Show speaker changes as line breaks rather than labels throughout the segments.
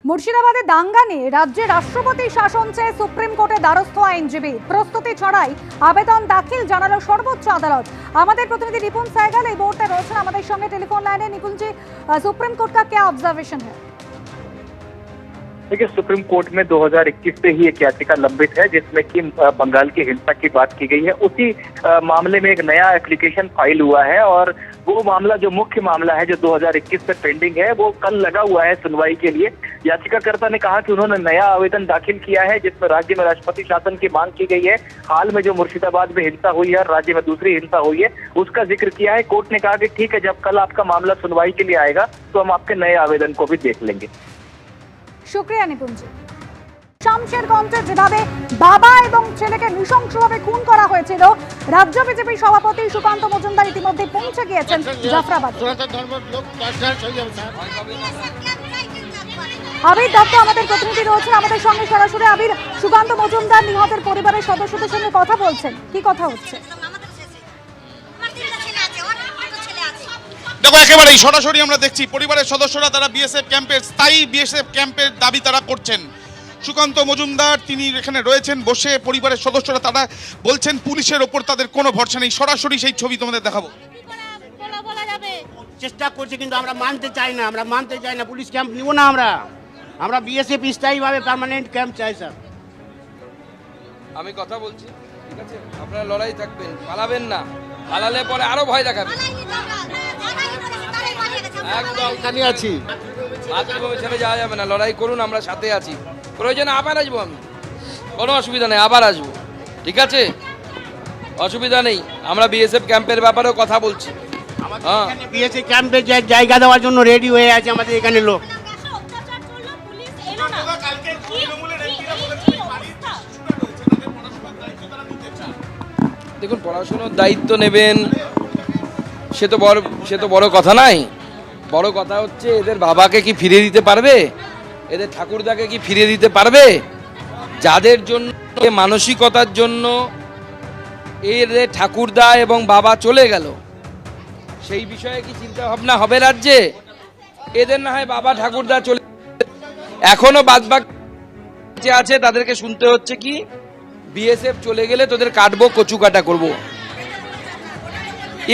মুর্শিদাবাদে দাঙ্গা নিয়ে রাজ্যে রাষ্ট্রপতি শাসন চেয়ে সুপ্রিম কোর্টে দ্বারস্থ আইনজীবী। প্রস্তুতি ছড়াই আবেদন দাখিল জানালো সর্বোচ্চ আদালত। আমাদের প্রতিনিধি निपुण सहगल এই মুহূর্তে রয়েছেন আমাদের সঙ্গে টেলিফোন লাইনে। निपुण जी, सुप्रीम कोर्ट का क्या ऑब्जर्वेशन है?
देखिए, सुप्रीम कोर्ट में 2021 से ही एक याचिका लंबित है जिसमें कि बंगाल की हिंसा की बात की गई है। उसी मामले में एक नया एप्लीकेशन फाइल हुआ है और वो मामला जो मुख्य मामला है जो 2021 से पेंडिंग है वो कल लगा हुआ है सुनवाई के लिए। याचिकाकर्ता ने कहा कि उन्होंने नया आवेदन दाखिल किया है जिसमें राज्य में राष्ट्रपति शासन की मांग की गई है। हाल में जो मुर्शिदाबाद में हिंसा हुई है, राज्य में दूसरी हिंसा हुई है, उसका जिक्र किया है। कोर्ट ने कहा कि ठीक है, जब कल आपका मामला सुनवाई के लिए आएगा तो हम आपके नए आवेदन को भी देख लेंगे।
शुक्रिया निपुण जी। শামশেরগঞ্জে যেভাবে বাবা এবং ছেলেকে নৃশংসভাবে খুন করা হয়েছিল, রাজ্য বিজেপি সভাপতি সুকান্ত মজুমদার ইতিমধ্যে পৌঁছে গিয়েছেন জাফরাবাদ। আবির দত্ত আমাদের প্রতিনিধি রয়েছেন আমাদের সঙ্গে সরাসরি। আবির, সুকান্ত মজুমদার নিহতের পরিবারের সদস্যদের সঙ্গে কথা বলছেন, কি কথা হচ্ছে?
দেখো, একেবারেই সরাসরি আমরা দেখছি পরিবারের সদস্যরা তারা বিএসএফ ক্যাম্পের স্থায়ী বিএসএফ ক্যাম্পের দাবি তারা করছেন। সুকান্ত মজুমদার তিনি এখানে রয়েছেন বসে, পরিবারের সদস্যরা তারা বলছেন পুলিশের ওপর তাদের কোনো ভরসা নেই। সরাসরি সেই ছবি তোমাদের দেখাবো।
চেষ্টা করছে কিন্তু আমরা মানতে চাই না, পুলিশ ক্যাম্প নিব না। আমরা বিএসএফ স্থায়ীভাবে পার্মানেন্ট ক্যাম্প চাই স্যার।
আমি কথা বলছি, ঠিক আছে? আপনারা লড়াই থাকবেন, পালাবেন না। পালালে পরে আরো ভয় দেখাবেন। একদম
এখানে আছি,
মাতৃভূমি ছেড়ে যাওয়া যাবে না। লড়াই করুন, আমরা সাথে আছি। প্রয়োজনে আবার আসবো, আমি কোনো অসুবিধা নেই, আবার আসবো, ঠিক আছে? অসুবিধা নেই। আমরা বিএসএফ ক্যাম্পের ব্যাপারেও কথা বলছি। হ্যাঁ,
বিএসএফ ক্যাম্পে জায়গা দেওয়ার জন্য রেডি হয়ে আছে আমাদের এখানে লোক।
দেখুন, পড়াশোনার দায়িত্ব নেবেন সে তো বড় কথা নাই। বড় কথা হচ্ছে এদের বাবাকে কি ফিরিয়ে দিতে পারবে, এদের ঠাকুরদাকে কি ফিরিয়ে দিতে পারবে? যাদের জন্য মানসিকতার জন্য এদের ঠাকুরদা এবং বাবা চলে গেল, সেই বিষয়ে কি চিন্তা ভাবনা হবে রাজ্যে? এদের না হয় বাবা ঠাকুরদা চলে, এখনো বাদবাকি আছে, তাদেরকে শুনতে হচ্ছে কি বিএসএফ চলে গেলে তোদের কাটবো, কচু কাটা করবো।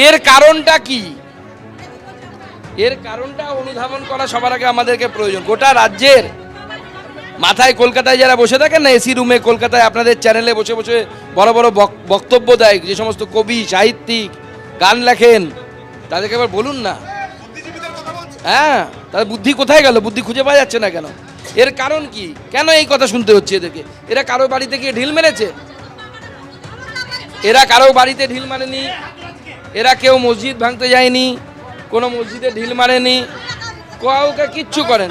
এর কারণটা কি? এর কারণটা অনুধাবন করা সবার আগে আমাদেরকে প্রয়োজন। গোটা রাজ্যের মাথায় কলকাতায় যারা বসে থাকেন না এসি রুমে, কলকাতায় আপনাদের চ্যানেলে বসে বসে বড় বড় বক্তব্য দেয় যে সমস্ত কবি সাহিত্যিক গান লেখেন, তাদেরকে আবার বলুন না। হ্যাঁ, তাদের বুদ্ধি কোথায় গেল? বুদ্ধি খুঁজে পাওয়া যাচ্ছে না কেন? এর কারণ কি? কেন এই কথা শুনতে হচ্ছে এদেরকে? এরা কারো বাড়িতে গিয়ে ঢিল মেরেছে? এরা কারো বাড়িতে ঢিল মারেনি, এরা কেউ মসজিদ ভাঙতে যায়নি, কোনো মসজিদে ঢিল মারেনি, কাউকে কিচ্ছু করেন।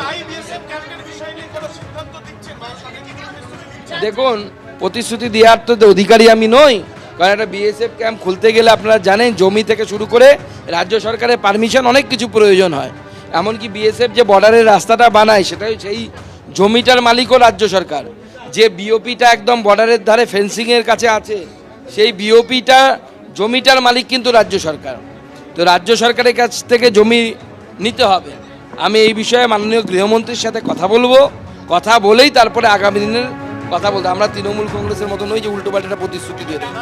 দেখুন, প্রতিশ্রুতি দেওয়ার তো অধিকারী আমি নই, কারণ একটা বিএসএফ ক্যাম্প খুলতে গেলে আপনারা জানেন জমি থেকে শুরু করে রাজ্য সরকারের পারমিশন অনেক কিছু প্রয়োজন হয়। এমনকি বিএসএফ যে বর্ডারের রাস্তাটা বানায় সেটাই সেই জমিটার মালিকও রাজ্য সরকার। যে বিওপিটা একদম বর্ডারের ধারে ফেন্সিংয়ের কাছে আছে, সেই বিওপিটা জমিটার মালিক কিন্তু রাজ্য সরকার। তো রাজ্য সরকারের কাছ থেকে জমি নিতে হবে। আমি এই বিষয়ে মাননীয় গৃহমন্ত্রীর সাথে কথা বলবো, কথা বলেই তারপরে আগামী দিনের কথা বলতে। আমরা তৃণমূল কংগ্রেসের মতো নই যে উল্টো পাল্টা প্রতিশ্রুতি দিয়ে দেবো।